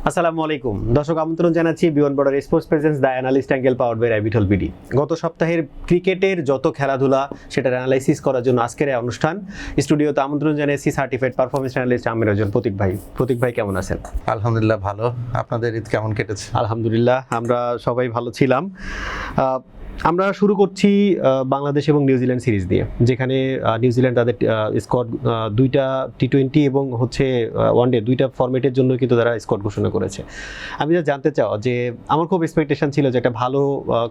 আসসালামু আলাইকুম দর্শক, আমন্ত্রণ জানাচ্ছি beyond border sports presents the analyst angle powered by Revital BD. গত সপ্তাহের ক্রিকেটের যত খেলাধুলা সেটার অ্যানালাইসিস করার জন্য আজকের এই অনুষ্ঠান। স্টুডিওতে আমন্ত্রণ জানিয়েছি সার্টিফাইড পারফরমেন্স অ্যানালিস্ট আমির একজন প্রতীক ভাই কেমন আছেন? আলহামদুলিল্লাহ ভালো। আপনাদের ঈদ কেমন কেটেছে? আলহামদুলিল্লাহ আমরা সবাই ভালো ছিলাম। আমরা শুরু করছি বাংলাদেশ এবং নিউজিল্যান্ড সিরিজ দিয়ে, যেখানে নিউজিল্যান্ড তাদের স্কোয়াড দুইটা টি20 এবং ওয়ানডে দুইটা ফরম্যাটের জন্য কিন্তু তারা স্কোয়াড ঘোষণা করেছে। আমি যা জানতে চাও যে আমার খুব এক্সপেকটেশন ছিল যে একটা ভালো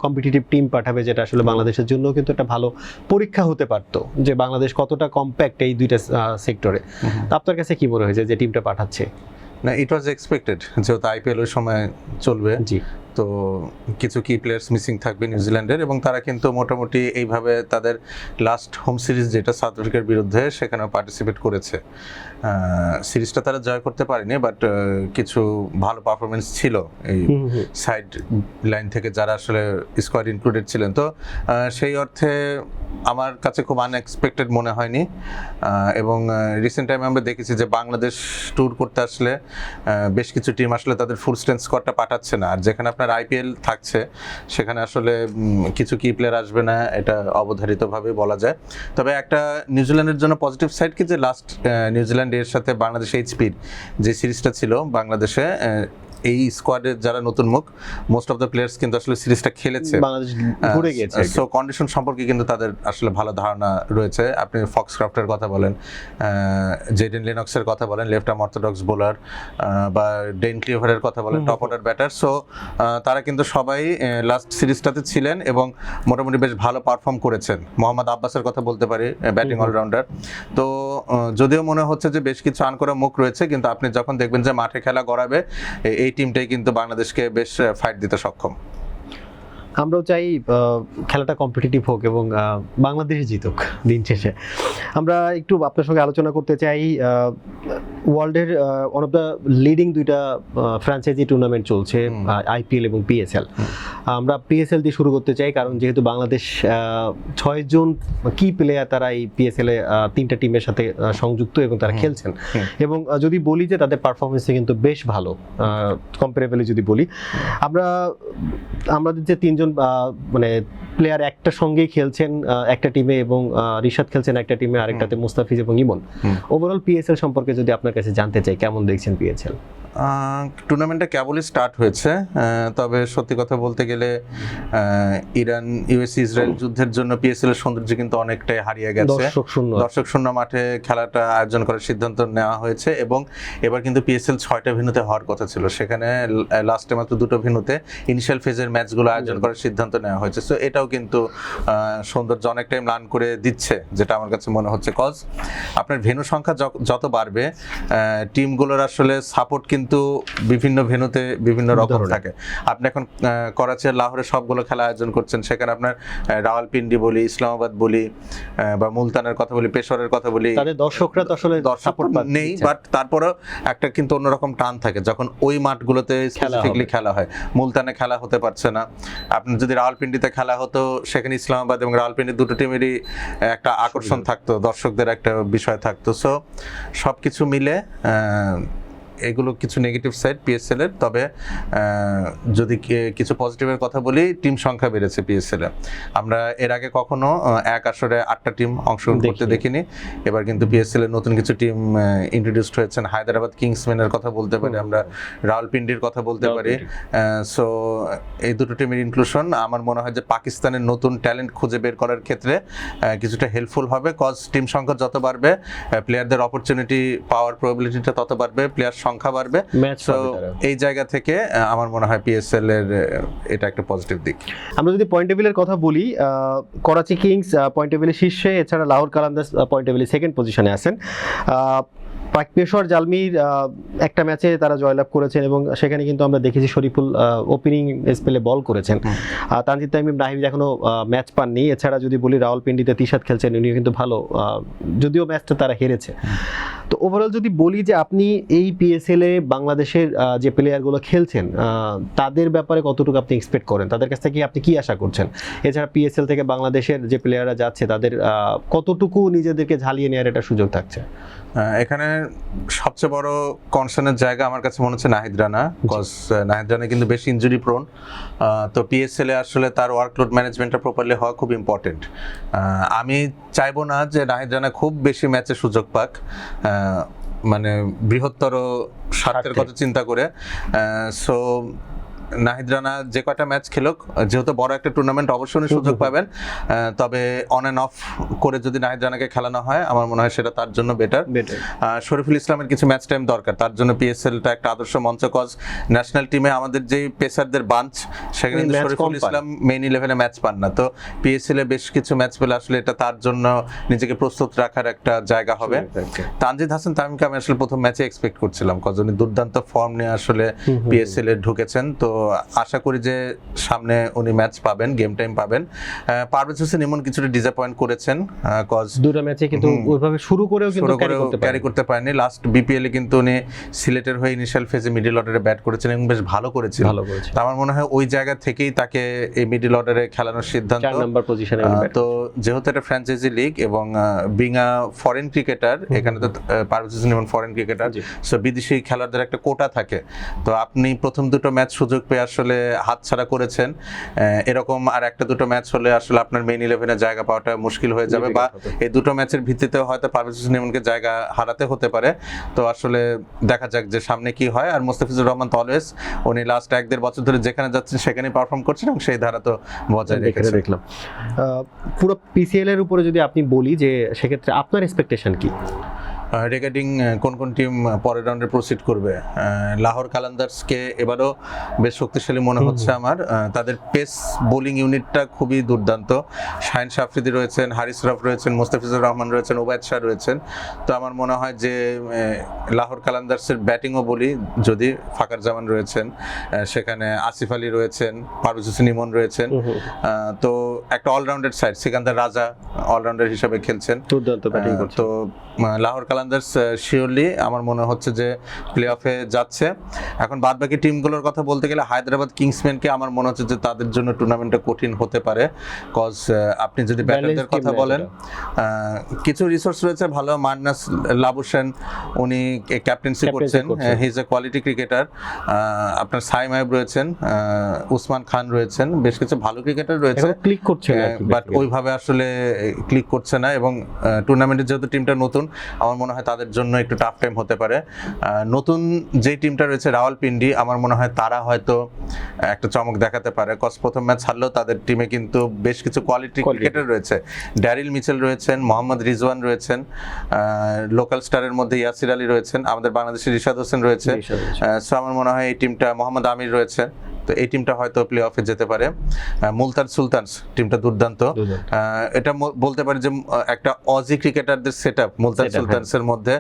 কম্পিটিটিভ টিম পাঠাবে, যেটা আসলে বাংলাদেশের জন্য কিন্তু একটা ভালো পরীক্ষা হতে পারতো যে বাংলাদেশ কতটা কম্প্যাক্ট এই দুইটা সেক্টরে। আপনার কাছে কি মনে হয়েছে যে টিমটা পাঠাচ্ছে? না, ইট ওয়াজ এক্সপেক্টেড, যেহেতু আইপিএল ওই সময় চলবে। জি, তো কিছু কি প্লেয়ার্স মিসিং থাকবে নিউজিল্যান্ডের, এবং তারা কিন্তু মোটামুটি এইভাবে তাদের লাস্ট হোম সিরিজ যেটা সাউথ আফ্রিকার বিরুদ্ধে সেখানেও পার্টিসিপেট করেছে। সিরিজটা তারা জয় করতে পারেনি, বাট কিছু ভালো পারফরমেন্স ছিল এই সাইড লাইন থেকে যারা আসলে স্কোয়াড ইনক্লুডেড ছিলেন। তো সেই অর্থে আমার কাছে খুব আনএক্সপেক্টেড মনে হয়নি। এবং রিসেন্ট টাইমে আমরা দেখেছি যে বাংলাদেশ ট্যুর করতে আসলে বেশ কিছু টিম আসলে তাদের ফুল স্ট্রেংথ স্কোয়াডটা পাঠাচ্ছে না, আর যেখানে আপনার আইপিএল থাকছে সেখানে আসলে কিছু কি প্লেয়ার আসবে না, এটা অবধারিতভাবে বলা যায়। তবে একটা নিউজিল্যান্ডের জন্য পজিটিভ সাইড কি, যে লাস্ট নিউজিল্যান্ডের সাথে বাংলাদেশ এইচপির যে সিরিজটা ছিল বাংলাদেশে, এই স্কোয়াডের যারা নতুন মুখ মোস্ট অফ দ্য প্লেয়ার্স কিন্তু আসলে সিরিজটা খেলেছে, বাংলাদেশ ঘুরে গিয়েছে। সো কন্ডিশন সম্পর্কে কিন্তু তাদের আসলে ভালো ধারণা রয়েছে। আপনি ফক্সক্রাফটের কথা বলেন, জেডেন লেনক্সের কথা বলেন, লেফট আর্ম অর্থোডক্স বোলার, বা ডেন ক্লিভারের কথা বলেন, টপ অর্ডার ব্যাটার। সো তারা কিন্তু সবাই লাস্ট সিরিজটাতে ছিলেন এবং মোটামুটি বেশ ভালো পারফর্ম করেছেন। মোহাম্মদ আব্বাসের কথা বলতে পারি, ব্যাটিং অলরাউন্ডার। তো যদিও মনে হচ্ছে যে বেশ কিছু আনকরা মুখ রয়েছে, কিন্তু আপনি যখন দেখবেন যে মাঠে খেলা গড়াবে, এই টিমটাই কিন্তু বাংলাদেশকে বেশ ফাইট দিতে সক্ষম। আমরাও চাই খেলাটা কম্পিটিটিভ হোক এবং বাংলাদেশ জিতুক দিন শেষে। আমরা একটু আপনার সঙ্গে আলোচনা করতে চাই ওয়ার্ল্ডের ওয়ান অফ দ্য লিডিং দুইটা ফ্র্যাঞ্চাইজি টুর্নামেন্ট চলছে, আইপিএল এবং পিএসএল। আমরা পিএসএল দিয়ে শুরু করতে চাই, কারণ যেহেতু বাংলাদেশ 6 জন কি প্লেয়ার তারা এই পিএসএল এ তিনটা টিমের সাথে সংযুক্ত এবং তারা খেলছেন। এবং যদি বলি যে তাদের পারফরমেন্সে কিন্তু বেশ ভালো, কম্পারেবলি যদি বলি, আমাদের যে তিনজন মানে প্লেয়ার একটা সঙ্গেই খেলছেন একটা টিমে, এবং রিশাদ খেলছেন একটা টিমে, আরেকটাতে মুস্তাফিজ এবং ইমন। ওভারঅল পিএসএল সম্পর্কে যদি আপনার কাছে জানতে চাই, কেমন দেখছেন পিএসএল? টুর্নামেন্টটা কেবলই স্টার্ট হয়েছে, তবে সত্যি কথা বলতে গেলে ইরান ইউএস ইসরায়েল যুদ্ধের জন্য পিএসএল এর সৌন্দর্য কিন্তু অনেকটাই হারিয়ে গেছে। দর্শক শূন্য মাঠে খেলাটা আয়োজন করার সিদ্ধান্ত নেওয়া হয়েছে, এবং এবার কিন্তু পিএসএল 6টা ভেন্যুতে হওয়ার কথা ছিল, সেখানে লাস্টে মাত্র 2টো ভেন্যুতে ইনিশিয়াল ফেজের ম্যাচগুলো আয়োজন করার সিদ্ধান্ত নেওয়া হয়েছে। সো এটাও কিন্তু সৌন্দর্য অনেকটাই ম্লান করে দিচ্ছে, যেটা আমার কাছে মনে হচ্ছে। কজ আপনার ভেন্যু সংখ্যা যত বাড়বে, টিমগুলোর আসলে সাপোর্ট কিন্তু বিভিন্ন ভেন্যুতে বিভিন্ন রকম থাকে। আপনি এখন করাচি আর লাহোরে সবগুলো খেলা আয়োজন করছেন, সেখানে আপনার রাওয়ালপিন্ডি বলি, ইসলামাবাদ বলি, বা মুলতানের কথা বলি, পেশোয়ারের কথা বলি, তাদের দর্শকরা তো আসলে সাপোর্ট নেই, বাট তারপরেও একটা কিন্তু অন্যরকম টান থাকে যখন ওই মাঠগুলোতে স্পেসিফিকলি খেলা হয়। মুলতানে খেলা হতে পারছে না, আপনি যদি রাওয়ালপিন্ডিতে খেলা হতো, সেখানে ইসলামাবাদ এবং রাওয়ালপিন্ডি দুটো টিমেরই একটা আকর্ষণ থাকতো, দর্শকদের একটা বিষয় থাকতো। সো সবকিছু মিলে এগুলো কিছু নেগেটিভ সাইড পিএসএল এর। তবে যদি কিছু পজিটিভের কথা বলি, টিম সংখ্যা বেড়েছে পিএসএল এ। আমরা এর আগে কখনো এক আসরে 8টা টিম অংশগ্রহণ করতে দেখিনি, এবার কিন্তু পিএসএল এর নতুন কিছু টিম ইন্ট্রোডিউসড হয়েছেন। হায়দ্রাবাদ কিংসম্যানের কথা বলতে পারি আমরা, রাওয়ালপিন্ডির কথা বলতে পারি। সো এই দুটো টিমের ইনক্লুশন আমার মনে হয় যে পাকিস্তানের নতুন ট্যালেন্ট খুঁজে বের করার ক্ষেত্রে কিছুটা হেল্পফুল হবে। কজ টিম সংখ্যা যত বাড়বে, প্লেয়ারদের অপরচুনিটি পাওয়ার প্রবাবিলিটিটা তত বাড়বে, প্লেয়ার সংখ্যা বাড়বে। এই জায়গা থেকে আমার মনে হয় পিএসএল এর এটা একটা পজিটিভ দিক। আমরা যদি পয়েন্ট টেবিলের কথা বলি, করাচি কিংস পয়েন্ট টেবিলের শীর্ষে, এছাড়া লাহোর কালান্দার্স পয়েন্ট টেবিলের সেকেন্ড পজিশনে আছেন। পেশোয়ার জালমির একটা ম্যাচে তারা জয়লাভ করেছেন, এবং সেখানে কিন্তু আমরা দেখেছি শরীফুল ওপেনিং স্পেলে বল করেছেন। তানজিদ তামিম নাহিদ এখনো ম্যাচ পাননি। এছাড়া যদি বলি রাওয়ালপিন্ডিতে তিশাত খেলছেন, উনিও কিন্তু ভালো, যদিও ম্যাচটা তারা হেরেছে। তো ওভারঅল যদি বলি যে আপনি এই পিএসএল এ বাংলাদেশের যে প্লেয়ারগুলো খেলছেন তাদের ব্যাপারে কতটুকু আপনি এক্সপেক্ট করেন, তাদের কাছ থেকে আপনি কি আশা করছেন? এছাড়া পিএসএল থেকে বাংলাদেশের যে প্লেয়াররা যাচ্ছে তাদের কতটুকু নিজেদেরকে ঝালিয়ে নেওয়ার একটা সুযোগ থাকছে? এখানে সবচেয়ে বড় কনসার্নের জায়গা আমার কাছে মনে হচ্ছে নাহিদ রানা, বিকজ নাহিদ রানা কিন্তু বেশ ইনজুরি প্রোন। তো পিএসএল এ আসলে তার ওয়ার্কলোড ম্যানেজমেন্টটা প্রপারলি হওয়া খুব ইম্পর্টেন্ট। আমি চাইবো না যে নাহিদ রানা খুব বেশি ম্যাচে সুযোগ পাক, মানে বৃহত্তর স্বার্থের কথা চিন্তা করে। সো নাহিদ রানা যে কয়টা ম্যাচ খেলুক, যেহেতু বড় একটা টুর্নামেন্ট অবশ্যই উনি সুযোগ পাবেন, তবে অন অ্যান্ড অফ করে যদি নাহিদ রানাকে খেলানো হয় আমার মনে হয় সেটা তার জন্য বেটার। শরীফুল ইসলামের কিছু ম্যাচ টাইম দরকার, তার জন্য পিএসএলটা একটা আদর্শ মঞ্চ। কজ ন্যাশনাল টিমে আমাদের যে পেসারদের বাঞ্চ, সেখানে কিন্তু শরীফুল ইসলাম মেইন 11-এ ম্যাচ পান না। তো পিএসএল এ বেশ কিছু ম্যাচ পেলে আসলে এটা তার জন্য নিজেকে প্রস্তুত রাখার একটা জায়গা হবে। তানজিদ হাসান তামিমকে আমি আসলে প্রথম ম্যাচে এক্সপেক্ট করছিলাম, কজ উনি দুর্দান্ত ফর্ম নিয়ে আসলে পিএসএল এ ঢুকেছেন। তো আশা করি যে সামনে উনি ম্যাচ পাবেন, গেম টাইম পাবেন। পারভেজ হোসেন ইমন কিছুটা ডিসঅ্যাপয়েন্ট করেছেন, কজ দুটো ম্যাচে কিন্তু ওইভাবে শুরু করেও কিন্তু ক্যারি করতে পারেননি। লাস্ট বিপিএল এ কিন্তু উনি সিলেটের হয়ে ইনিশিয়াল ফেজে মিডল অর্ডারে ব্যাট করেছেন এবং বেশ ভালো করেছেন। তো আমার মনে হয় ওই জায়গা থেকেই তাকে এই মিডল অর্ডারে খেলানোর সিদ্ধান্ত। 4 নাম্বার পজিশনে তো যেহেতু এটা ফ্র্যাঞ্চাইজি লিগ এবং বিং আ ফরেন ক্রিকেটার, এখানে তো Parvez Hossain Emon foreign cricketer, so বিদেশি খেলোয়াড়দের একটা কোটা থাকে। তো আপনি প্রথম দুটো ম্যাচ সুযোগ পেয়ে আসলে হাতছাড়া করেছেন, এরকম আর একটা দুটো ম্যাচ হলে আসলে আপনার মেইন 11-এ জায়গা পাওয়াটা মুশকিল হয়ে যাবে, বা এই দুটো ম্যাচের ভিত্তিতে হয়তো পারভেজ হোসেন ইমনকে জায়গা হারাতে হতে পারে। তো আসলে দেখা যাক যে সামনে কি হয়। আর মোস্তাফিজুর রহমান তো অলওয়েজ উনি লাস্ট 1-1.5 বছর ধরে যেখানে যাচ্ছেন সেখানেই পারফর্ম করছেন এবং সেই ধারা তো বজায় রেখেছেন। দেখলাম পুরো পিসিএল এর উপরে যদি আপনি বলি যে সেক্ষেত্রে আপনার এক্সপেকটেশন কি রিগার্ডিং কোন কোন টিম পরের রাউন্ডে প্রসিড করবে? লাহোর কালান্দার্সকে এবারও বেশ শক্তিশালী মনে হচ্ছে আমার। তাদের পেস বোলিং ইউনিটটা খুবই দুর্দান্ত। শাহিন আফ্রিদি রয়েছেন, হারিস রফ রয়েছেন, মোস্তাফিজুর রহমান রয়েছেন, ওবায়দ শাহ রয়েছেন। তো আমার মনে হয় যে লাহোর কালান্দার্সের ব্যাটিংও বলি, যদি ফাকার জামান রয়েছেন, সেখানে আসিফ আলী রয়েছেন, পারভেজ হোসেন ইমন রয়েছেন, তো একটা অলরাউন্ডার সাইড। সিকান্দার রাজা অলরাউন্ডার হিসেবে খেলছেন, দুর্দান্ত ব্যাটিং করছেন। তো লাহোর কালান্দার্স শিওরলি আমার মনে হচ্ছে যে প্লে অফে যাচ্ছে। এখন বাদ বাকি টিমগুলোর কথা বলতে গেলে হায়দ্রাবাদ কিংসম্যানকে আমার মনে হচ্ছে যে তাদের জন্য টুর্নামেন্টটা কঠিন হতে পারে, কজ আপনি যদি ব্যাটারদের কথা বলেন, কিছু রিসোর্স রয়েছে ভালো। মার্নাস লাবুসেন উনি ক্যাপ্টেন্সি করছেন, he is a quality cricketer. আপনার সাইম আইব রয়েছেন, উসমান খান রয়েছেন, বেশ কিছু ভালো ক্রিকেটার রয়েছে, ক্লিক করছে বাট ওইভাবে আসলে ক্লিক করছে না। এবং টুর্নামেন্টের যেহেতু টিমটা নতুন, আমার মনে হয় তাদের জন্য একটু টাফ টাইম হতে পারে। নতুন যে টিমটা রয়েছে রাওয়ালপিন্ডি, আমার মনে হয় তারা হয়তো একটা চমক দেখাতে পারে, কজ প্রথম ম্যাচ হারলেও তাদের টিমে কিন্তু বেশ কিছু কোয়ালিটি ক্রিকেটার রয়েছে। ড্যারিল মিচেল রয়েছেন, মোহাম্মদ রিজওয়ান রয়েছেন, লোকাল স্টারের মধ্যে ইয়াসির আলী রয়েছেন, আমাদের বাংলাদেশের রিশাদ হোসেন রয়েছে। সো আমার মনে হয় এই টিমটা, মোহাম্মদ আমির রয়েছে, তো এই টিমটা হয়তো প্লে অফে যেতে পারে। মুলতান সুলতানস টিমটা দুর্দান্ত। এটা বলতে পারি যে একটা অজি ক্রিকেটারদের সেটআপ মুলতান সুলতানসের মধ্যে।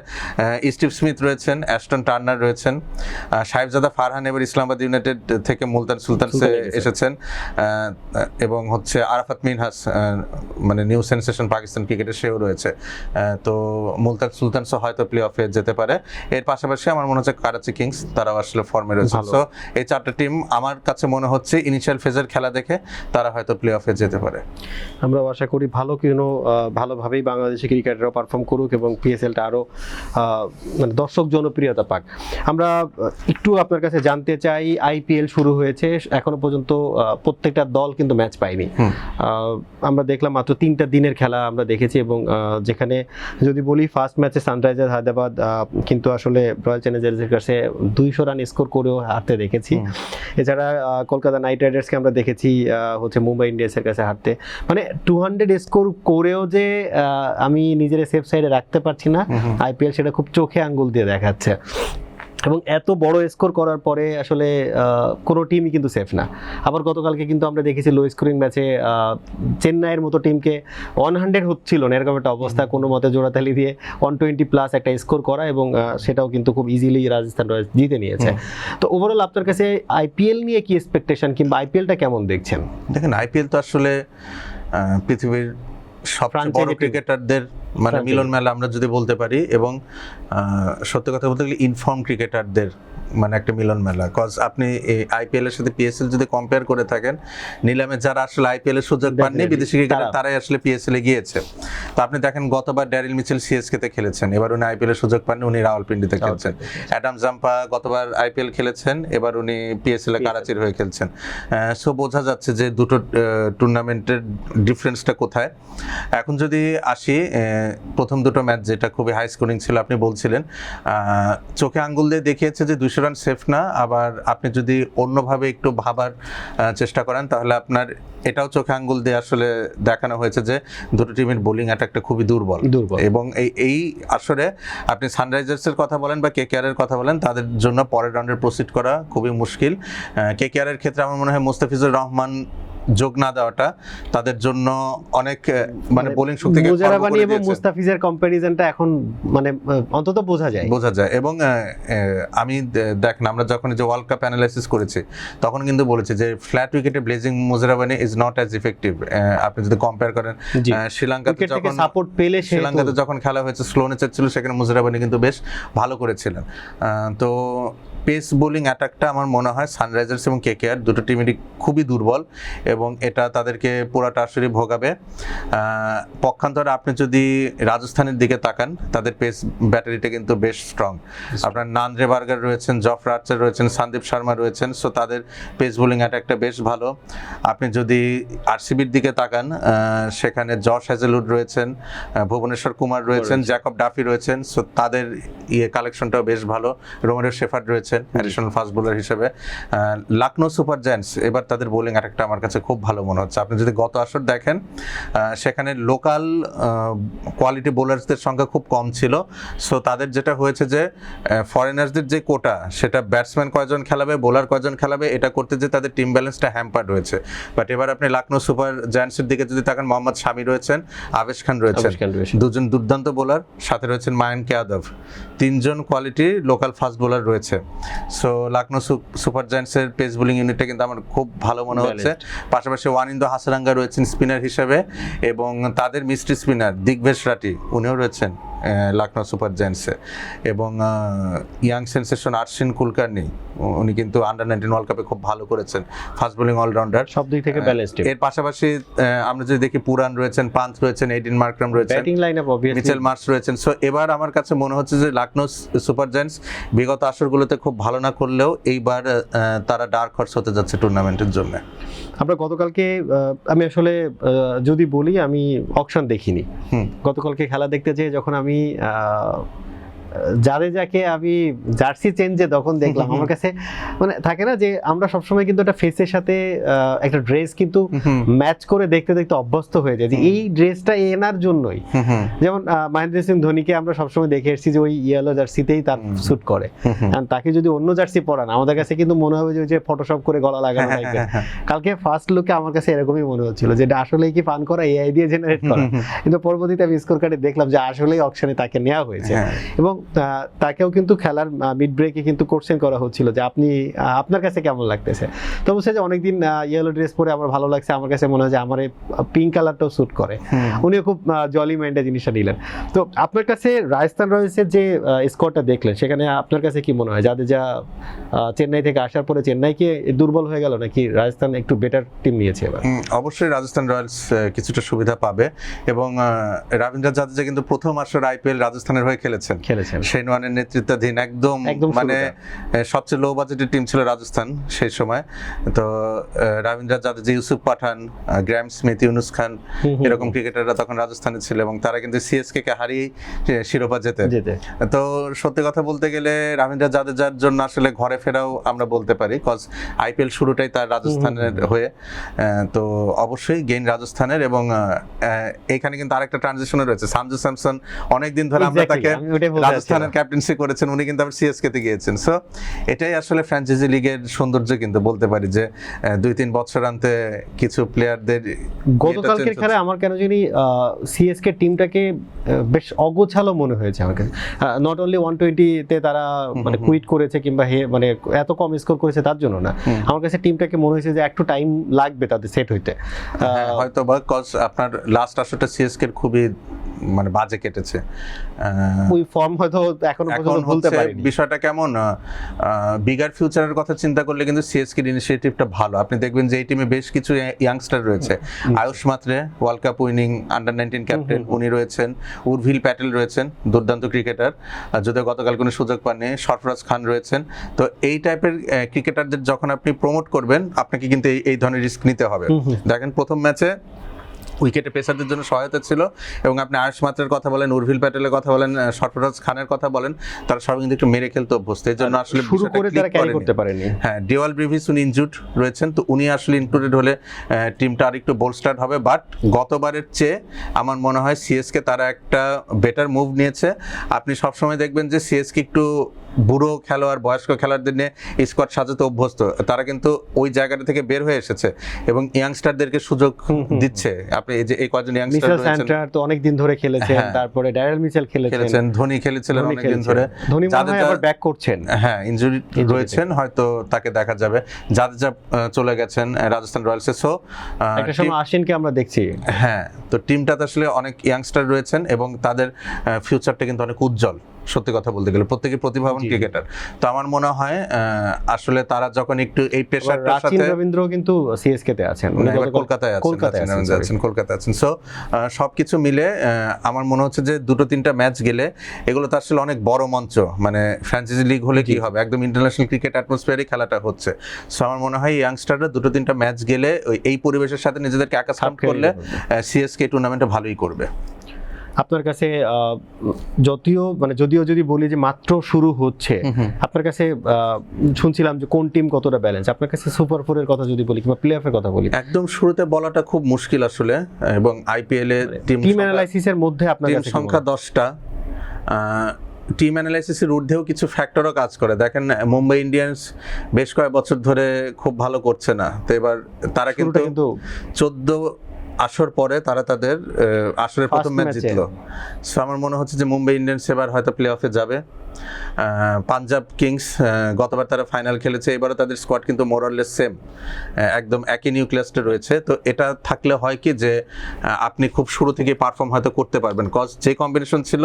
স্টিভ স্মিথ রয়েছেন, অ্যাস্টন টার্নার রয়েছেন, সাহেবজাদা ফারহান এবার ইসলামাবাদ ইউনাইটেড থেকে মুলতান সুলতানসে এসেছেন, এবং হচ্ছে আরাফাত মিনহাস, মানে নিউ সেন্সেশন পাকিস্তান ক্রিকেটে সেও রয়েছে। তো মুলতান সুলতানসও হয়তো প্লে অফে যেতে পারে। এর পাশাপাশি আমার মনে হচ্ছে করাচি কিংস, তারাও আসলে ফর্মে রয়েছে। সো এই চারটা টিম আমার কাছে মনে হচ্ছে ইনিশিয়াল ফেজের খেলা দেখে তারা হয়তো প্লে অফে যেতে পারে। আমরা আশা করি ভালোভাবেই বাংলাদেশি ক্রিকেটাররা পারফর্ম করুক এবং পিএসএলটা আরো মানে দর্শক জনপ্রিয়তা পাক। আমরা একটু আপনার কাছে জানতে চাই, আইপিএল শুরু হয়েছে, এখনো পর্যন্ত প্রত্যেকটা দল কিন্তু ম্যাচ পায়নি। আমরা দেখলাম মাত্র 3টা দিনের খেলা আমরা দেখেছি, এবং যেখানে যদি বলি ফার্স্ট ম্যাচে সানরাইজার্স হায়দ্রাবাদ কিন্তু আসলে রয়্যাল চ্যালেঞ্জার্সের কাছে 200 রান স্কোর করেও হারতে দেখেছি। এছাড়া কলকাতা নাইট রাইডার্সকে আমরা দেখেছি হচ্ছে মুম্বাই ইন্ডিয়ান্সের কাছে হারতে। মানে 200 স্কোর করেও যে আমি নিজের সেফ সাইডে রাখতে পারছি না, আইপিএল সেটা খুব চোখে আঙ্গুল দিয়ে দেখাচ্ছে। এবং এত বড় স্কোর করার পরে আসলে কোনো টিমই কিন্তু সেফ না। আবার গতকালকে কিন্তু আমরা দেখেছি লো স্কোরিং ম্যাচে চেন্নাইয়ের মতো টিমকে 100 হচ্ছিল না, এরকম একটা অবস্থা, কোনো মতে জোড়াতালি দিয়ে 120+ একটা স্কোর করা, এবং সেটাও কিন্তু খুব ইজিলি রাজস্থান রয়্যালস জিতে নিয়েছে। তো ওভারঅল আপনার কাছে আইপিএল নিয়ে কি এক্সপেকটেশন, কিংবা আইপিএলটা কেমন দেখছেন? দেখেন, আইপিএল তো আসলে পৃথিবীর সবচেয়ে বড় ক্রিকেটারদের মানে মিলন মেলা আমরা যদি বলতে পারি, এবং সত্যি কথা বলতে গেলে ইনফর্ম ক্রিকেটারদের মানে একটা মিলন মেলা। কজ আপনি আইপিএল এর সাথে পিএসএল যদি কম্পেয়ার করে থাকেন, নিলামে যারা আসলে আইপিএল এর সুযোগ পাননি বিদেশি ক্রিকেটার তারাই আসলে পিএসএল এ গিয়েছে। তো আপনি দেখেন গতবার ড্যারিল মিচেল সিএসকে তে খেলেছেন, এবার উনি আইপিএল এর সুযোগ পাননি, উনি রাওয়ালপিন্ডিতে খেলছেন। অ্যাডাম জাম্পা গতবার আইপিএল খেলেছেন, এবার উনি পিএসএল এ কারাচির হয়ে খেলছেন। সো বোঝা যাচ্ছে যে দুটো টুর্নামেন্টের ডিফারেন্সটা কোথায়। এখন যদি আসি প্রথম দুটো ম্যাচ যেটা খুবই হাই স্কোরিং ছিল, আপনি বলছিলেন চোখে আঙ্গুল দিয়ে দেখিয়েছে যে 200 রান সেফ না। আবার আপনি যদি অন্যভাবে একটু ভাবার চেষ্টা করেন তাহলে আপনার এটাও চোখে আঙ্গুল দিয়ে আসলে দেখানো হয়েছে যে দুটো টিমের বোলিং অ্যাটাকটা খুবই দুর্বল। এবং এই আসরে আপনি সানরাইজার্সের কথা বলেন বা কেকেআরের কথা বলেন, তাদের জন্য পরের রাউন্ডে প্রসিড করা খুবই মুশকিল। কেকেআরের ক্ষেত্রে আমার মনে হয় মোস্তাফিজুর রহমান যোগ না দেওয়াটা তাদের জন্য অনেক মানে বোলিং শক্তিকে মুজারাবানি এবং মুস্তাফিজের কম্পারিজনটা এখন মানে অন্তত বোঝা যায়। এবং আমি দেখেন আমরা যখন যে ওয়ার্ল্ড কাপ অ্যানালাইসিস করেছি তখন কিন্তু বলেছি যে ফ্ল্যাট উইকেটে blazing Muzarabani is not as effective. আপনি যদি কম্পেয়ার করেন শ্রীলঙ্কাতে যখন সাপোর্ট পেলে শ্রীলঙ্কাতে যখন খেলা হয়েছে স্লো নেচার ছিল, সেখানে মুজারাবানি কিন্তু বেশ ভালো করেছিলেন। তো পেস বোলিং অ্যাটাকটা আমার মনে হয় সানরাইজার্স এবং কেকেআর দুটো টিমেরই খুবই দুর্বল এবং এটা তাদেরকে পুরাটা আসলে ভোগাবে। পক্ষান্তরে আপনি যদি রাজস্থানের দিকে তাকান, তাদের পেস ব্যাটারিটা কিন্তু বেশ স্ট্রং। আপনার নান্দ্রে বার্গার রয়েছেন, জফরা আর্চার রয়েছেন, সন্দীপ শর্মা রয়েছেন, সো তাদের পেস বোলিং অ্যাটাকটা বেশ ভালো। আপনি যদি আরসিবির দিকে তাকান, সেখানে জশ হ্যাজেলউড রয়েছেন, ভুবনেশ্বর কুমার রয়েছেন, জ্যাকব ডাফি রয়েছেন, সো তাদের কালেকশনটাও বেশ ভালো। রোমেরো শেফার্ড রয়েছেন অ্যাডিশনাল ফাস্ট বোলার হিসেবে। লখনৌ সুপার জায়ান্টস এবার তাদের বোলিং অ্যাটাকটা আমার কাছে খুব ভালো মনে হচ্ছে। আপনি যদি গত আসর দেখেন, সেখানে লোকাল কোয়ালিটি বোলারসদের সংখ্যা খুব কম ছিল। সো তাদের যেটা হয়েছে যে ফরেনার্সদের যে কোটা, সেটা ব্যাটসম্যান কয়জন খেলাবে, বোলার কয়জন খেলাবে, এটা করতে যে তাদের টিম ব্যালেন্সটা হ্যাম্পার্ড হয়েছে। বাট এবার আপনি লখনৌ সুপার জায়ান্টসের দিকে যদি তাকান, মোহাম্মদ শামি রয়েছেন, আবেশ খান রয়েছেন, দুজন দুর্দান্ত বোলার, সাথে রয়েছেন মায়াঙ্ক যাদব, তিনজন কোয়ালিটি লোকাল ফাস্ট বোলার রয়েছে। সো লখনৌ সুপার জায়ান্টসের পেস বোলিং ইউনিটটা কিন্তু আমার খুব ভালো মনে হচ্ছে। পাশাপাশি ওয়ানিন্দু হাসারাঙ্গা রয়েছেন স্পিনার হিসেবে এবং তাদের মিস্ট্রি স্পিনার দিগ্বেশ রাটি উনিও রয়েছেন লখনৌ সুপার জায়ান্টসে। এবং ইয়াং সেন্সেশন আর্শিন কুলকার্নি, উনি কিন্তু আন্ডার-19 ওয়ার্ল্ড কাপে খুব ভালো করেছেন, ফাস্ট বোলিং অলরাউন্ডার, সব দিক থেকে ব্যালেন্সড। এর পাশাপাশি আমরা যদি দেখি পুরান রয়েছেন, পান্থ রয়েছেন, এডিন মার্করাম রয়েছেন, batting lineup obviously Mitchell Marsh রয়েছেন। সো এবার আমার কাছে মনে হচ্ছে যে লখনৌ সুপার জায়ান্টস বিগত আসরগুলোতে খুব ভালো না করলেও এইবার তারা ডার্ক হর্স হতে যাচ্ছে টুর্নামেন্টের জন্য। আমরা গতকালকে আমি আসলে যদি বলি, আমি অকশন দেখিনি। গতকালকে খেলা দেখতে যেয়ে যখন আমি জাদেজাকে আমি জার্সি চেঞ্জে তখন দেখলাম, আমার কাছে মানে থাকে না যে আমরা সবসময় কিন্তু একটা ফেসের সাথে একটা ড্রেস কিন্তু ম্যাচ করে দেখতে দেখতে অভ্যস্ত হয়ে যায় যে এই ড্রেসটা এনার জন্যই। যেমন মহেন্দ্র সিং ধোনিকে আমরা সবসময় দেখে এসেছি যে ওই ইয়েলো জার্সিতেই তার স্যুট করে, তাকে যদি অন্য জার্সি পরান আমাদের কাছে কিন্তু মনে হবে যে ফটোশপ করে গলা লাগানো টাইপের। কালকে ফার্স্ট লুকে আমার কাছে এরকমই মনে হচ্ছিল যে এটা আসলেই কি ফান করা, এআই দিয়ে জেনারেট করা, কিন্তু পরবর্তীতে আমি স্কোর কার্ডে দেখলাম যে আসলেই অকশনে তাকে নেওয়া হয়েছে এবং তাকেও কিন্তু খেলার মিড ব্রেকে কিন্তু কোশ্চেন করা হচ্ছিল যে আপনার কাছে কেমন লাগতেছে। তো বলছে যে অনেকদিন ইয়েলো ড্রেস পরে আমার ভালো লাগছে, আমার কাছে মনে হয় যে আমার এই পিঙ্ক কালারটাও স্যুট করে। উনিও খুব জলি মাইন্ডে জিনিসটা নিলেন। তো আপনার কাছে রাজস্থান রয়্যালসের যে স্কোরটা দেখলেন, সেখানে আপনার কাছে কি মনে হয় জাদেজা চেন্নাই থেকে আসার পরে চেন্নাই কি দুর্বল হয়ে গেল নাকি রাজস্থান একটু বেটার টিম নিয়েছে এবার? অবশ্যই রাজস্থান রয়্যালস কিছুটা সুবিধা পাবে এবং রবীন্দ্র জাদেজা কিন্তু প্রথম আসর আইপিএল রাজস্থানের হয়ে খেলেছেন। শেন ওয়ার্নের নেতৃত্বাধীন একদম মানে সবচেয়ে লো বাজেটের টিম ছিল রাজস্থান সেই সময়। তো রবীন্দ্র জাদেজা, ইউসুফ পাঠান, গ্র্যাম স্মিথ, ইউনুস খান এরকম ক্রিকেটাররা তখন রাজস্থানে ছিল এবং তারা কিন্তু সিএসকে কে হারিয়ে শিরোপা জেতে। তো সত্যি কথা বলতে গেলে রবীন্দ্র জাদেজার জন্য আসলে ঘরে ফেরাও আমরা বলতে পারি, কজ আইপিএল শুরুটাই তার রাজস্থানের হয়ে। তো অবশ্যই গেইন রাজস্থানের এবং এখানে কিন্তু আরেকটা ট্রানজিশনে রয়েছে। সঞ্জু স্যামসন অনেকদিন ধরে আমরা তাকে রাজস্থানের ক্যাপ্টেন্সি করেছেন, উনি কিন্তু আবার সিএসকে তে গিয়েছেন। সো এটাই আসলে ফ্র্যাঞ্চাইজি লিগের সৌন্দর্য কিন্তু বলতে পারি যে 2-3 বছর আনতে কিছু প্লেয়ারদের। গতকালকের খেলায় আমার কেন জানি সিএসকে টিমটাকে বেশ অগোছালো মনে হয়েছে আমার কাছে। নট অনলি 120 তে তারা মানে কুইট করেছে কিংবা মানে এত কম স্কোর করেছে তার জন্য না, আমার কাছে টিমটাকে মনে হয়েছে যে একটু টাইম লাগবে তাদের সেট হইতে। হয়তো বা কজ আপনার লাস্ট আসরটা সিএসকে খুবই মানে বাজে কেটেছে। ওই ফর্ম হয়তো এখনো এখন পর্যন্ত ভুলতে হচ্ছে পারিনি। বিষয়টা কেমন, বিগার ফিউচারের কথা চিন্তা করলে কিন্তু সিএসকে ইনিশিয়েটিভটা ভালো। আপনি দেখবেন যে এই টিমে বেশ কিছু ইয়াংস্টার রয়েছে। Ayush Mhatre world cup winning under-19 captain, উনি রয়েছেন। উর্ভিল প্যাটেল রয়েছেন, দুর্দান্ত ক্রিকেটার, যদিও গতকাল কোনো সুযোগ পাননি। সরফরাজ খান রয়েছেন। তো এই টাইপের ক্রিকেটারদের যখন আপনি প্রমোট করবেন, আপনাকে কিন্তু এই ধরনের রিস্ক নিতে হবে। দেখেন প্রথম ম্যাচে উইকেটে পেসারদের জন্য সহায়তা ছিল, এবং আপনি আয়ুষ মাত্রের কথা বলেন, উর্ভিল প্যাটেলের কথা বলেন, সরফরাজ খানের কথা বলেন, তারা সবাই কিন্তু একটু মেরে খেলতে অভ্যস্ত। এই জন্য আসলে শুরু করে তারা ক্যারি করতে পারেনি। হ্যাঁ, ডিওয়াল ব্রিভিস উনি ইনজুড রয়েছেন, তো উনি আসলে ইনক্লুডেড হলে টিমটা আরেকটু বোলস্টার্ড হবে। বাট গতবারের চেয়ে আমার মনে হয় সিএসকে তারা একটা বেটার মুভ নিয়েছে। আপনি সবসময় দেখবেন যে সিএসকে একটু বুড়ো খেলোয়াড়, বয়স্ক খেলোয়াড়দের নিয়ে স্কোয়াড সাজাতে অভ্যস্ত, তারা কিন্তু ওই জায়গাটা থেকে বের হয়ে এসেছে এবং ইয়াংস্টারদেরকে সুযোগ দিচ্ছে। আপনি এই যে এই কয়েকজন ইয়াংস্টার মিচেল রয়েছেন, স্যান্টার তো অনেক দিন ধরে খেলেছেন, হ্যাঁ। তারপরে ড্যারেল মিচেল খেলেছেন, ধোনি খেলেছিলেন অনেক দিন ধরে। ধোনি মনে হয় আবার ব্যাক করছেন, হ্যাঁ, ইনজুরি রয়েছেন, হয়তো তাকে দেখা যাবে। জাদেজা চলে গেছেন রাজস্থান রয়্যালসে। সো একটা সময় আশ্বিনকে আমরা দেখছি। হ্যাঁ, তো টিমটাতে আসলে অনেক ইয়াংস্টার রয়েছেন এবং তাদের ফিউচারটা কিন্তু অনেক উজ্জ্বল, সত্যি কথা বলতে গেলে প্রত্যেকে প্রতিভাবান ক্রিকেটার। তো আমার মনে হয় আসলে তারা যখন একটু এই প্রেসারটার সাথে, রবীন্দ্র কিন্তু সিএসকে তে আছেন, উনি কলকাতায় আছেন। সো সবকিছু মিলে আমার মনে হচ্ছে যে 2-3টা ম্যাচ গেলে, এগুলো তো আসলে অনেক বড় মঞ্চ, মানে ফ্র্যাঞ্চাইজি লিগ হলে কি হবে, একদম ইন্টারন্যাশনাল ক্রিকেট অ্যাটমসফিয়ারে খেলাটা হচ্ছে। সো আমার মনে হয় ইয়াংস্টাররা 2-3টা ম্যাচ গেলে এই পরিবেশের সাথে নিজেদেরকে অ্যাকাস্টম করলে সিএসকে টুর্নামেন্টে ভালোই করবে। আপনার কাছে যদিও যদি বলি যে মাত্র শুরু হচ্ছে, আপনার কাছে শুনছিলাম যে কোন টিম কতটা ব্যালেন্স, আপনার কাছে সুপার ফোরের কথা যদি বলি কিংবা প্লে অফের কথা বলি, একদম শুরুতে বলাটা খুব মুশকিল আসলে। এবং আইপিএল এ টিম অ্যানালাইসিসের মধ্যে আপনার কাছে সংখ্যা 10টা, টিম অ্যানালাইসিসের ঊর্ধ্বেও কিছু ফ্যাক্টরও কাজ করে। দেখেন মুম্বাই ইন্ডিয়ান্স বেশ কয়েক বছর ধরে খুব ভালো করছে না, তো এবার তারা কিন্তু 14 আসর পরে তারা তাদের আসরের প্রথম ম্যাচ জিতলো। সো আমার মনে হচ্ছে যে মুম্বাই ইন্ডিয়ান্স এবার হয়তো প্লে অফে যাবে। পাঞ্জাব কিংস গতবার তারা ফাইনাল খেলেছে, এবারও তাদের স্কোয়াড কিন্তু মোরাললেস সেম, একদম একই নিউক্লিয়াসটা রয়েছে। তো এটা থাকলে হয় কি যে আপনি খুব শুরু থেকে পারফর্ম হয়তো করতে পারবেন, কজ যে কম্বিনেশন ছিল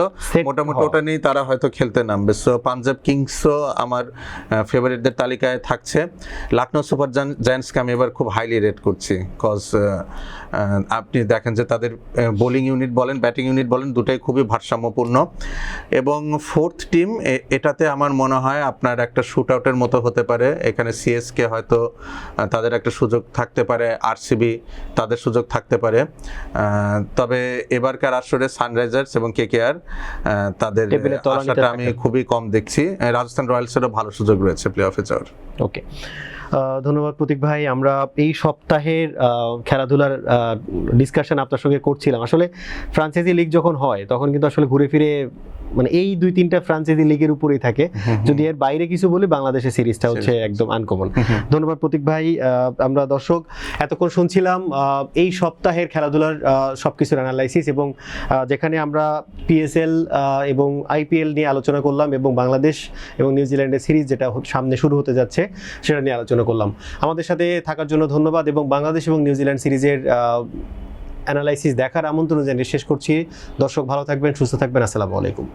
মোটামুটি ওটা নিয়েই তারা হয়তো খেলতে নামবে। সো পাঞ্জাব কিংসও আমার ফেভারিটদের তালিকায় থাকছে। লখনৌ সুপার জায়ান্টসকে আমি এবার খুব হাইলি রেট করছি, কজ আপনি দেখেন যে তাদের বোলিং ইউনিট বলেন, ব্যাটিং ইউনিট বলেন, দুটাই খুবই ভারসাম্যপূর্ণ। এবং ফোর্থ টিম, এটাতে আমার মনে হয় আপনার একটা শুট আউটের মতো হতে পারে। এখানে সিএসকে হয়তো তাদের একটা সুযোগ থাকতে পারে, আরসিবি তাদের সুযোগ থাকতে পারে। তবে এবারকার আসরে সানরাইজার্স এবং কেকেআর তাদের আশাটা আমি খুবই কম দেখছি। রাজস্থান রয়্যালসেরও ভালো সুযোগ রয়েছে প্লে অফে যাওয়ার। ওকে, ধন্যবাদ প্রতীক ভাই। আমরা এই সপ্তাহের খেলাধুলার ডিসকাশন আপনার সঙ্গে করছিলাম। আসলে ফ্রাঞ্চাইজি লিগ যখন হয় তখন কিন্তু আসলে ঘুরে ফিরে মানে এই 2-3টা ফ্রাঞ্চাইজি লিগের উপরেই থাকে। যদি এর বাইরে কিছু বলি, বাংলাদেশের সিরিজটা হচ্ছে একদম আনকমন। ধন্যবাদ প্রতীক ভাই। আমরা দর্শক এতক্ষণ শুনছিলাম এই সপ্তাহের খেলাধুলার সবকিছুর অ্যানালাইসিস, এবং যেখানে আমরা পিএসএল এবং আইপিএল নিয়ে আলোচনা করলাম, এবং বাংলাদেশ এবং নিউজিল্যান্ডের সিরিজ যেটা সামনে শুরু হতে যাচ্ছে সেটা নিয়ে আলোচনা করলাম। আমাদের সাথে থাকার জন্য ধন্যবাদ, এবং বাংলাদেশ এবং নিউজিল্যান্ড সিরিজের অ্যানালাইসিস দেখার আমন্ত্রণ জানিয়ে শেষ করছি। দর্শক ভালো থাকবেন, সুস্থ থাকবেন। আসসালামু আলাইকুম।